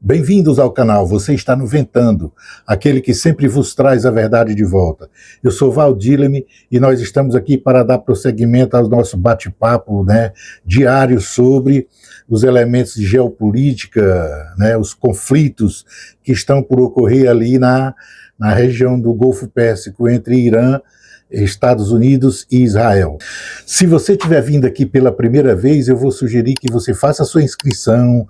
Bem-vindos ao canal, você está no Ventando, aquele que sempre vos traz a verdade de volta. Eu sou Valdileme e nós estamos aqui para dar prosseguimento ao nosso bate-papo, diário sobre os elementos de geopolítica, os conflitos que estão por ocorrer ali na região do Golfo Pérsico entre Irã, Estados Unidos e Israel. Se você estiver vindo aqui pela primeira vez, eu vou sugerir que você faça a sua inscrição,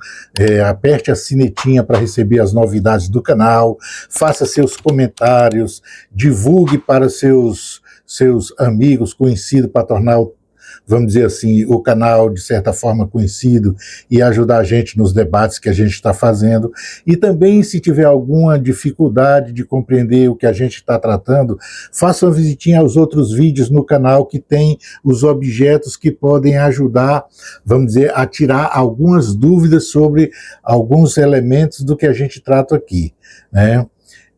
aperte a sinetinha para receber as novidades do canal, faça seus comentários, divulgue para seus amigos, conhecidos, para tornar, vamos dizer assim, o canal de certa forma conhecido e ajudar a gente nos debates que a gente está fazendo. E também, se tiver alguma dificuldade de compreender o que a gente está tratando, faça uma visitinha aos outros vídeos no canal que tem os objetos que podem ajudar, vamos dizer, a tirar algumas dúvidas sobre alguns elementos do que a gente trata aqui,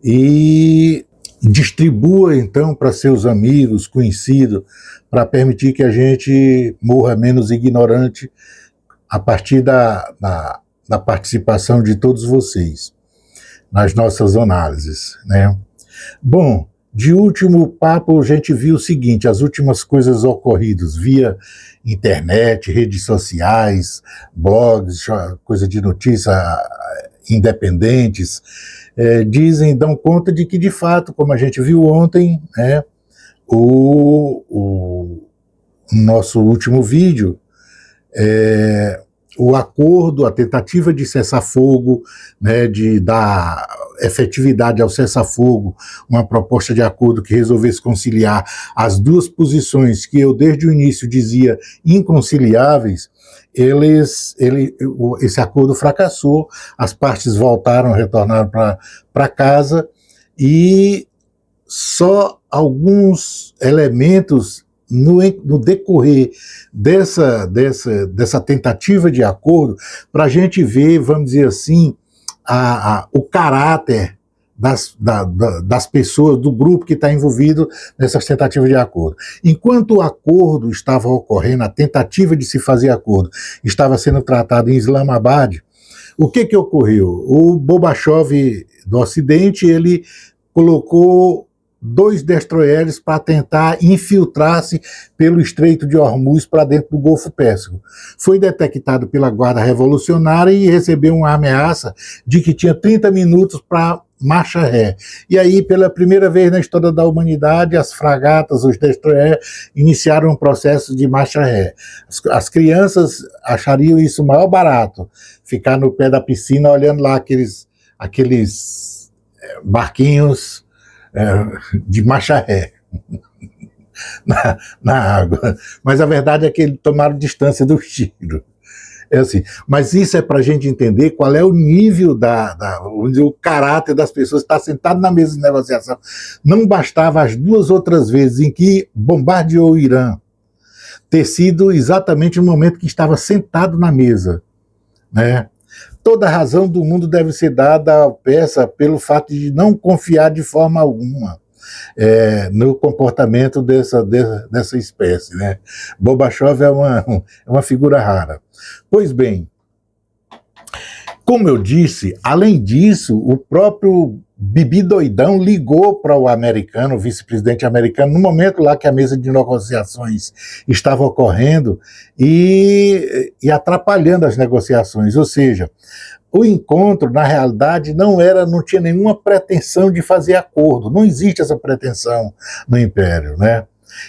E distribua, então, para seus amigos, conhecidos, para permitir que a gente morra menos ignorante a partir da participação de todos vocês nas nossas análises, Bom, de último papo a gente viu o seguinte, as últimas coisas ocorridas via internet, redes sociais, blogs, coisa de notícia independentes, dão conta de que, de fato, como a gente viu ontem, o nosso último vídeo, o acordo, a tentativa de cessar-fogo, de dar efetividade ao cessar-fogo, uma proposta de acordo que resolvesse conciliar as duas posições que eu desde o início dizia inconciliáveis, esse acordo fracassou, as partes retornaram para casa e só alguns elementos no decorrer dessa tentativa de acordo, para a gente ver, vamos dizer assim, o caráter das pessoas, do grupo que está envolvido nessas tentativas de acordo. Enquanto o acordo estava ocorrendo, a tentativa de se fazer acordo estava sendo tratada em Islamabad, o que ocorreu? O Bobachev do Ocidente, ele colocou 2 destroyers para tentar infiltrar-se pelo Estreito de Hormuz para dentro do Golfo Pérsico. Foi detectado pela Guarda Revolucionária e recebeu uma ameaça de que tinha 30 minutos para marcha ré. E aí, pela primeira vez na história da humanidade, as fragatas, os destroyers, iniciaram um processo de marcha ré. As crianças achariam isso maior barato, ficar no pé da piscina olhando lá aqueles barquinhos de marcha ré na água. Mas a verdade é que eles tomaram distância do tiro. Assim, mas isso é para a gente entender qual é o nível o caráter das pessoas que está sentado na mesa de negociação. Não bastava as 2 outras vezes em que bombardeou o Irã ter sido exatamente o momento que estava sentado na mesa, Toda a razão do mundo deve ser dada ao persa pelo fato de não confiar de forma alguma no comportamento dessa espécie, Bobachev é uma figura rara. Pois bem, como eu disse, além disso, o próprio Bibi Doidão ligou para o americano, o vice-presidente americano, no momento lá que a mesa de negociações estava ocorrendo e atrapalhando as negociações, ou seja, o encontro, na realidade, não tinha nenhuma pretensão de fazer acordo, não existe essa pretensão no Império,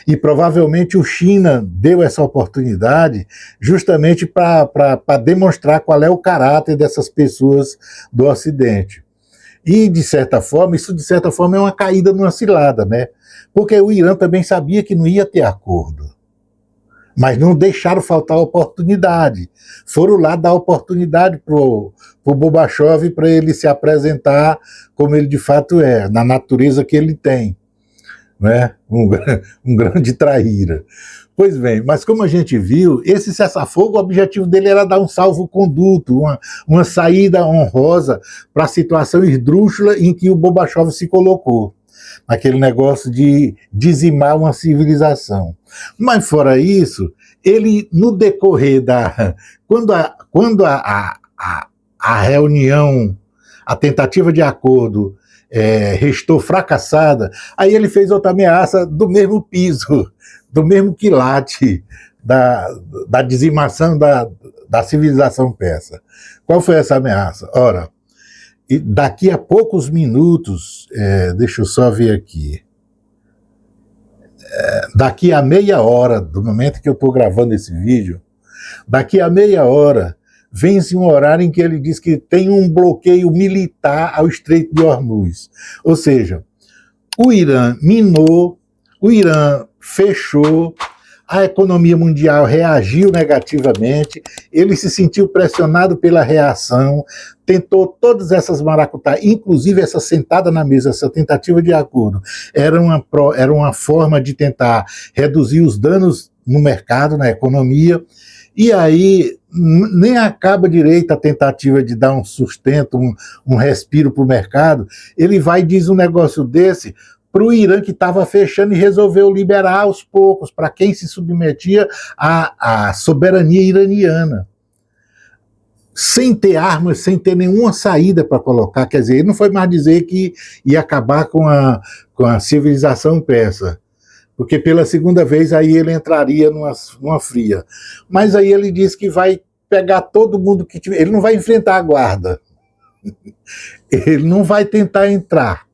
E provavelmente o China deu essa oportunidade justamente para demonstrar qual é o caráter dessas pessoas do Ocidente. E, de certa forma, isso é uma caída numa cilada, Porque o Irã também sabia que não ia ter acordo. Mas não deixaram faltar a oportunidade. Foram lá dar oportunidade para o Bobachev para ele se apresentar como ele de fato é, na natureza que ele tem. Um grande traíra. Pois bem, mas como a gente viu, esse cessar-fogo, o objetivo dele era dar um salvo-conduto, uma saída honrosa para a situação esdrúxula em que o Bobachev se colocou, naquele negócio de dizimar uma civilização. Mas fora isso, ele, no decorrer quando a reunião a tentativa de acordo restou fracassada, aí ele fez outra ameaça do mesmo piso, do mesmo quilate da dizimação da civilização persa. Qual foi essa ameaça? Ora, daqui a poucos minutos, deixa eu só ver aqui, daqui a meia hora, do momento que eu estou gravando esse vídeo, daqui a meia hora, vem-se um horário em que ele diz que tem um bloqueio militar ao Estreito de Hormuz. Ou seja, o Irã minou, o Irã fechou, a economia mundial reagiu negativamente, ele se sentiu pressionado pela reação, tentou todas essas maracutás, inclusive essa sentada na mesa, essa tentativa de acordo, era uma forma de tentar reduzir os danos no mercado, na economia, e aí nem acaba direito a tentativa de dar um sustento, um respiro para o mercado, ele vai e diz um negócio desse para o Irã que estava fechando e resolveu liberar aos poucos para quem se submetia à soberania iraniana. Sem ter armas, sem ter nenhuma saída para colocar, quer dizer, ele não foi mais dizer que ia acabar com a civilização persa, porque pela segunda vez aí ele entraria numa fria. Mas aí ele diz que vai pegar todo mundo que tiver, ele não vai enfrentar a guarda, ele não vai tentar entrar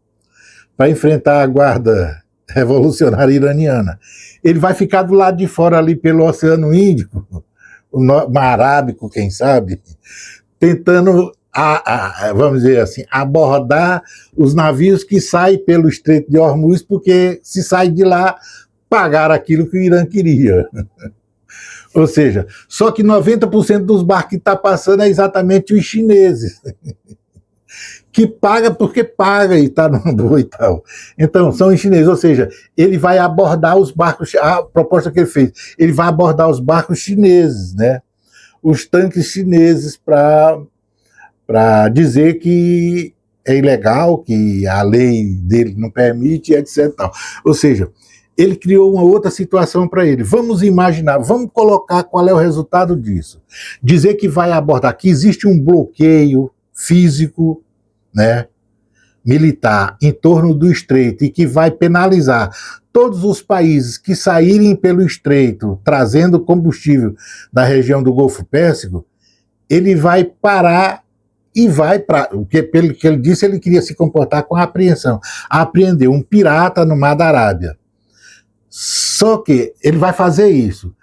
para enfrentar a guarda revolucionária iraniana. Ele vai ficar do lado de fora ali pelo Oceano Índico, o Mar Arábico, quem sabe, tentando, vamos dizer assim, abordar os navios que saem pelo Estreito de Hormuz, porque se sai de lá, pagaram aquilo que o Irã queria. Ou seja, só que 90% dos barcos que está passando é exatamente os chineses, que paga porque paga e está numa boa e tal. Então, são os chineses, ou seja, ele vai abordar os barcos, a proposta que ele fez, ele vai abordar os barcos chineses, né? Os tanques chineses para dizer que é ilegal, que a lei dele não permite, etc. Tal. Ou seja, ele criou uma outra situação para ele. Vamos imaginar, vamos colocar qual é o resultado disso. Dizer que vai abordar, que existe um bloqueio físico, né, militar em torno do Estreito e que vai penalizar todos os países que saírem pelo Estreito trazendo combustível da região do Golfo Pérsico, ele vai parar e vai para... Pelo que ele disse, ele queria se comportar com apreensão. Apreender um pirata no Mar da Arábia. Só que ele vai fazer isso.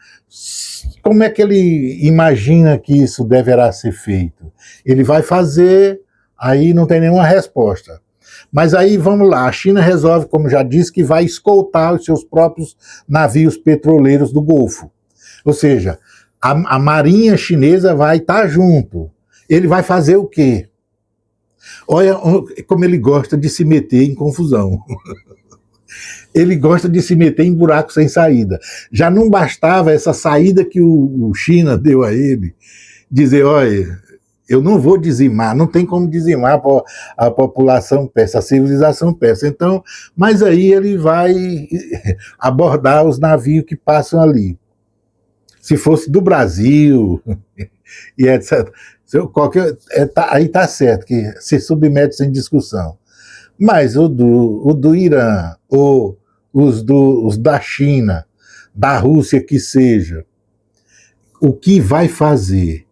Como é que ele imagina que isso deverá ser feito? Ele vai fazer... Aí não tem nenhuma resposta. Mas aí vamos lá, a China resolve, como já disse, que vai escoltar os seus próprios navios petroleiros do Golfo. Ou seja, a marinha chinesa vai estar junto. Ele vai fazer o quê? Olha como ele gosta de se meter em confusão. Ele gosta de se meter em buracos sem saída. Já não bastava essa saída que o China deu a ele, dizer, olha... Eu não vou dizimar, não tem como dizimar a população persa, a civilização persa. Então, mas aí ele vai abordar os navios que passam ali. Se fosse do Brasil, e etc. Aí está certo, que se submete sem discussão. Mas o do Irã, ou os da China, da Rússia que seja, o que vai fazer?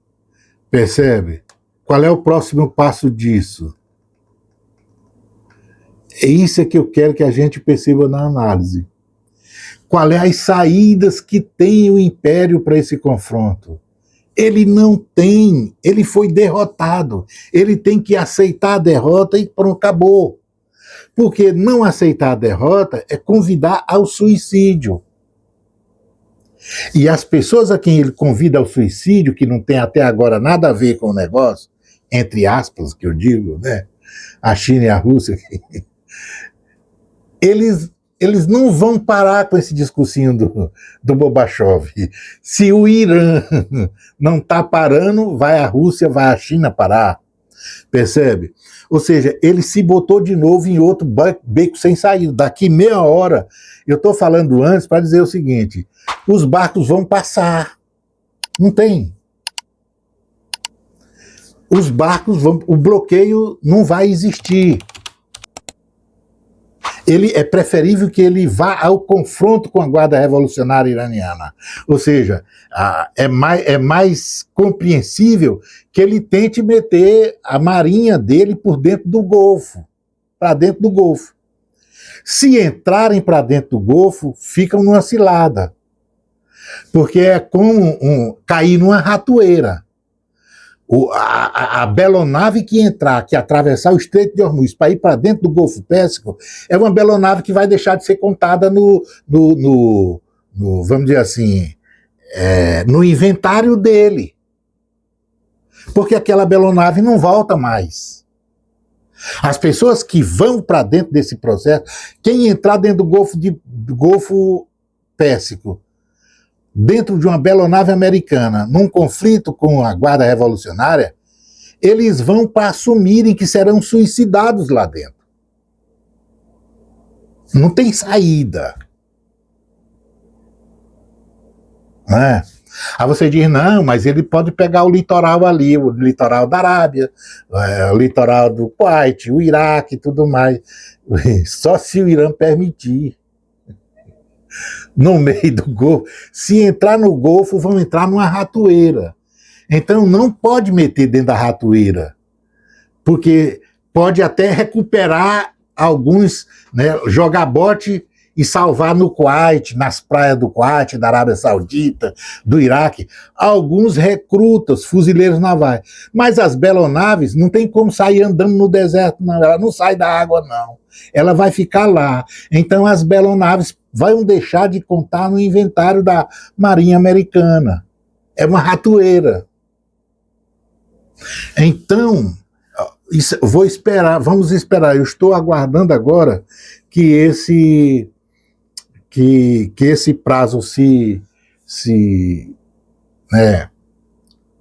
Percebe? Qual é o próximo passo disso? É isso que eu quero que a gente perceba na análise. Qual é as saídas que tem o Império para esse confronto? Ele não tem, ele foi derrotado. Ele tem que aceitar a derrota e pronto, acabou. Porque não aceitar a derrota é convidar ao suicídio. E as pessoas a quem ele convida ao suicídio, que não tem até agora nada a ver com o negócio, entre aspas, que eu digo, né? A China e a Rússia, eles não vão parar com esse discursinho do Gorbachev. Se o Irã não está parando, vai a Rússia, vai a China parar. Percebe? Ou seja, ele se botou de novo em outro beco sem saída. Daqui meia hora, eu estou falando antes para dizer o seguinte, os barcos vão passar. Não tem. os barcos vão, o bloqueio não vai existir. É preferível que ele vá ao confronto com a Guarda Revolucionária Iraniana. Ou seja, é mais compreensível que ele tente meter a marinha dele por dentro do Golfo, para dentro do Golfo. Se entrarem para dentro do Golfo, ficam numa cilada. Porque é como cair numa ratoeira. A belonave que entrar, que atravessar o Estreito de Hormuz para ir para dentro do Golfo Pérsico, é uma belonave que vai deixar de ser contada vamos dizer assim, no inventário dele. Porque aquela belonave não volta mais. As pessoas que vão para dentro desse processo, quem entrar dentro do Golfo Pérsico, dentro de uma belonave americana, num conflito com a Guarda Revolucionária, eles vão para assumirem que serão suicidados lá dentro. Não tem saída. Não é? Aí você diz, não, mas ele pode pegar o litoral ali, o litoral da Arábia, o litoral do Kuwait, o Iraque e tudo mais. Só se o Irã permitir. No meio do Golfo. Se entrar no Golfo, vão entrar numa ratoeira. Então não pode meter dentro da ratoeira, porque pode até recuperar alguns, né, jogar bote e salvar no Kuwait, nas praias do Kuwait, da Arábia Saudita, do Iraque, alguns recrutas, fuzileiros navais. Mas as belonaves não tem como sair andando no deserto, não. Ela não sai da água, não. Ela vai ficar lá. Então as belonaves vão deixar de contar no inventário da Marinha Americana. É uma ratoeira. Então, vamos esperar. Eu estou aguardando agora que esse prazo se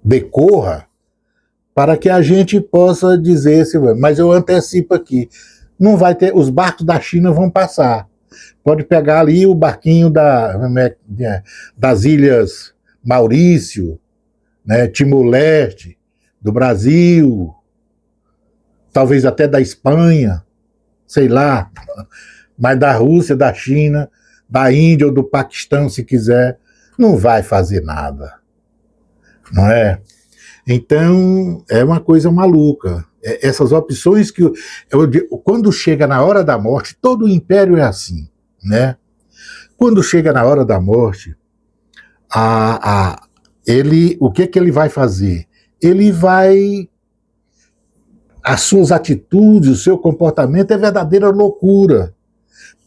decorra para que a gente possa dizer, mas eu antecipo aqui, não vai ter, os barcos da China vão passar. Pode pegar ali o barquinho das Ilhas Maurício, né, Timor-Leste, do Brasil, talvez até da Espanha, sei lá, mas da Rússia, da China, da Índia ou do Paquistão, se quiser, não vai fazer nada, não é? Então, é uma coisa maluca. Essas opções quando chega na hora da morte, todo o império é assim, né? Quando chega na hora da morte, o que ele vai fazer? Ele vai... As suas atitudes, o seu comportamento é verdadeira loucura.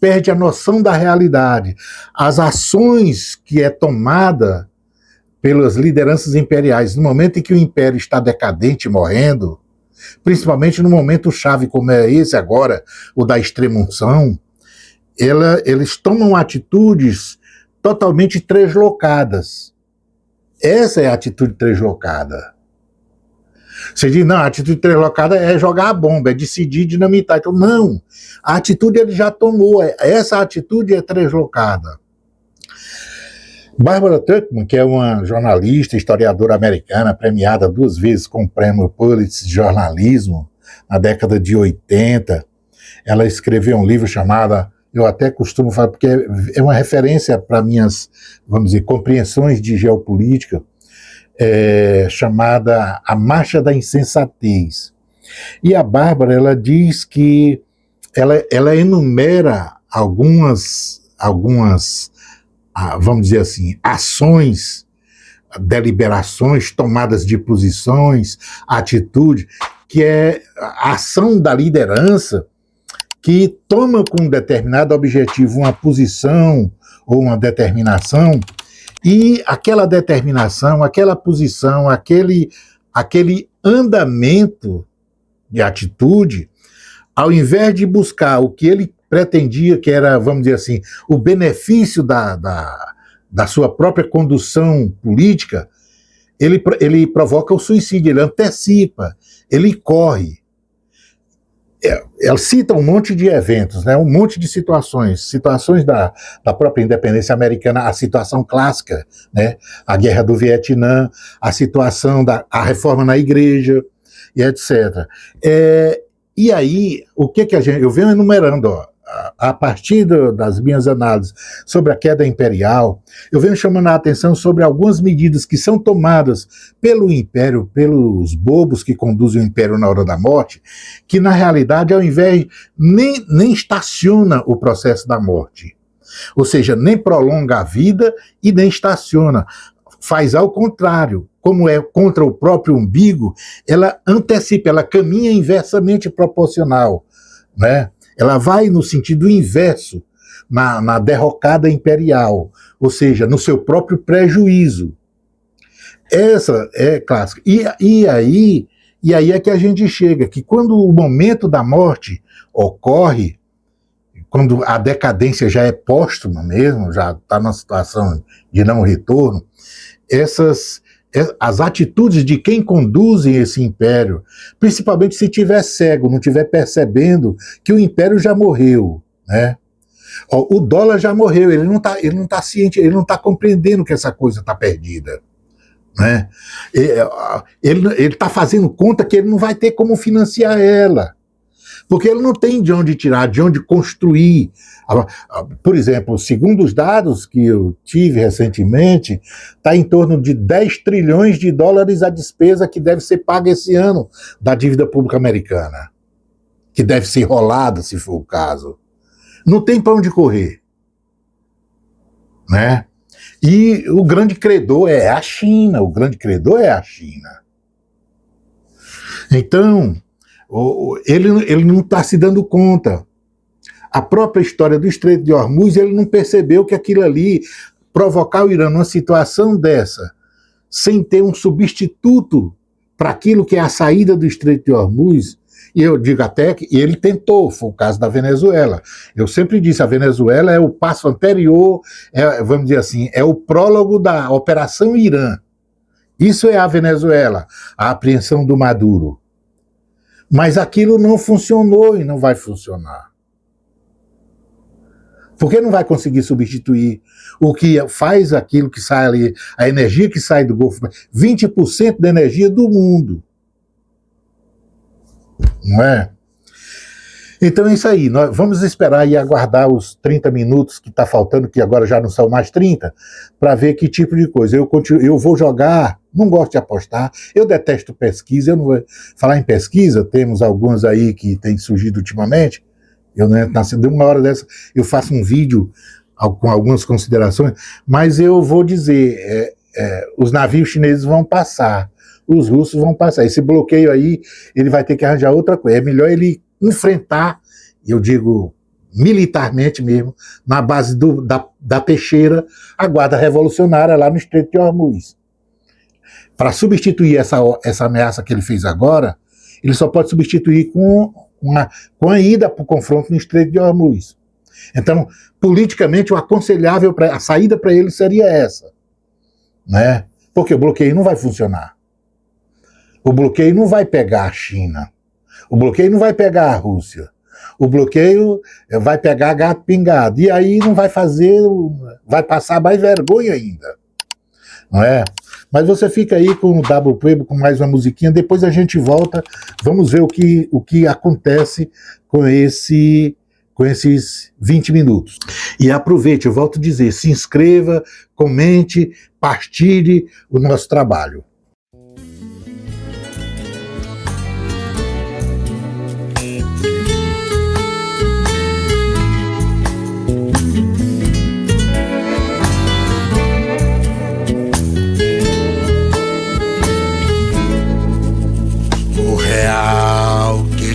Perde a noção da realidade. As ações que é tomada pelas lideranças imperiais, no momento em que o império está decadente, morrendo, principalmente no momento chave como é esse agora, o da extrema-unção, eles tomam atitudes totalmente treslocadas. Essa é a atitude treslocada. Você diz, não, a atitude treslocada é jogar a bomba, é decidir dinamitar. Então, não, a atitude ele já tomou, essa atitude é treslocada. Barbara Tuchman, que é uma jornalista, historiadora americana, premiada 2 vezes com o prêmio Pulitzer de jornalismo, na década de 80, ela escreveu um livro chamado, eu até costumo falar, porque é uma referência para minhas, vamos dizer, compreensões de geopolítica, chamada A Marcha da Insensatez. E a Bárbara, ela diz que ela enumera algumas, vamos dizer assim, ações, deliberações, tomadas de posições, atitude, que é a ação da liderança que toma com um determinado objetivo uma posição ou uma determinação, e aquela determinação, aquela posição, aquele andamento de atitude, ao invés de buscar o que ele pretendia, que era, vamos dizer assim, o benefício da sua própria condução política, ele provoca o suicídio, ele antecipa, ele corre. Ela cita um monte de eventos, né, um monte de situações da própria independência americana, a situação clássica, né, a guerra do Vietnã, a situação a reforma na igreja, e etc. E aí, o que eu venho enumerando, ó, a partir das minhas análises sobre a queda imperial, eu venho chamando a atenção sobre algumas medidas que são tomadas pelo Império, pelos bobos que conduzem o Império na hora da morte, que na realidade, ao invés, nem estaciona o processo da morte. Ou seja, nem prolonga a vida e nem estaciona. Faz ao contrário. Como é contra o próprio umbigo, ela antecipa, ela caminha inversamente proporcional, né? Ela vai no sentido inverso, na derrocada imperial, ou seja, no seu próprio prejuízo. Essa é clássica. E aí é que a gente chega, que quando o momento da morte ocorre, quando a decadência já é póstuma mesmo, já está numa situação de não retorno, as atitudes de quem conduzem esse império, principalmente se estiver cego, não estiver percebendo que o império já morreu, né? O dólar já morreu, ele não tá ciente, ele não está compreendendo que essa coisa está perdida, né? Ele está fazendo conta que ele não vai ter como financiar ela, porque ele não tem de onde tirar, de onde construir. Por exemplo, segundo os dados que eu tive recentemente, está em torno de 10 trilhões de dólares a despesa que deve ser paga esse ano da dívida pública americana, que deve ser enrolada, se for o caso. Não tem para onde correr, né? E o grande credor é a China, Então, ele não está se dando conta. A própria história do Estreito de Hormuz, ele não percebeu que aquilo ali, provocar o Irã numa situação dessa, sem ter um substituto para aquilo que é a saída do Estreito de Hormuz, e eu digo até que ele tentou, foi o caso da Venezuela. Eu sempre disse, a Venezuela é o passo anterior, vamos dizer assim, é o prólogo da Operação Irã. Isso é a Venezuela, a apreensão do Maduro. Mas aquilo não funcionou e não vai funcionar. Porque não vai conseguir substituir o que faz aquilo que sai ali, a energia que sai do Golfo, 20% da energia do mundo. Não é? Então é isso aí, nós vamos esperar e aguardar os 30 minutos que está faltando, que agora já não são mais 30, para ver que tipo de coisa. Eu vou jogar, não gosto de apostar, eu detesto pesquisa, eu não vou falar em pesquisa, temos algumas aí que têm surgido ultimamente, eu não entro de uma hora dessa, eu faço um vídeo com algumas considerações, mas eu vou dizer, os navios chineses vão passar, os russos vão passar, esse bloqueio aí, ele vai ter que arranjar outra coisa, é melhor ele enfrentar, eu digo militarmente mesmo, na base da peixeira, a guarda revolucionária lá no Estreito de Hormuz. Para substituir essa ameaça que ele fez agora, ele só pode substituir com a ida para o confronto no Estreito de Hormuz. Então, politicamente, o aconselhável, a saída para ele seria essa, né? Porque o bloqueio não vai funcionar. O bloqueio não vai pegar a China. O bloqueio não vai pegar a Rússia. O bloqueio vai pegar gato pingado. E aí não vai vai passar mais vergonha ainda. Não é? Mas você fica aí com o Double Play, com mais uma musiquinha, depois a gente volta, vamos ver o que acontece com esses 20 minutos. E aproveite, eu volto a dizer, se inscreva, comente, partilhe o nosso trabalho.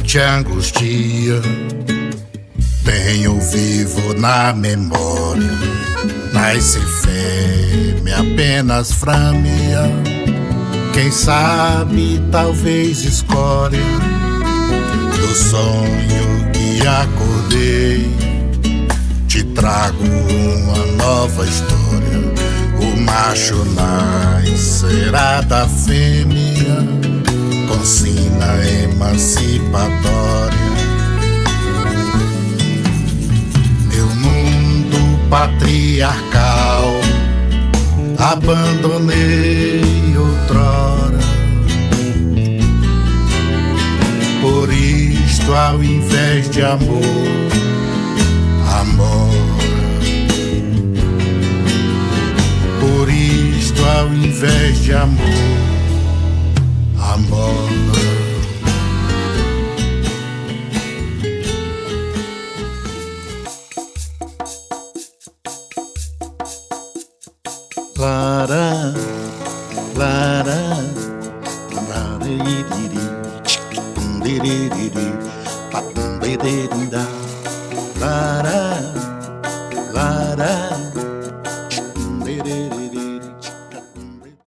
Te angustia, tenho vivo na memória, nasce fêmea apenas frâmia, quem sabe talvez escória do sonho que acordei, te trago uma nova história, o macho nascerá da fêmea, com sina emancipatória. Meu mundo patriarcal abandonei outrora, isto ao invés de amor, amor. Por isto ao invés de amor, amor. Lara, lara, lara, lara, lara.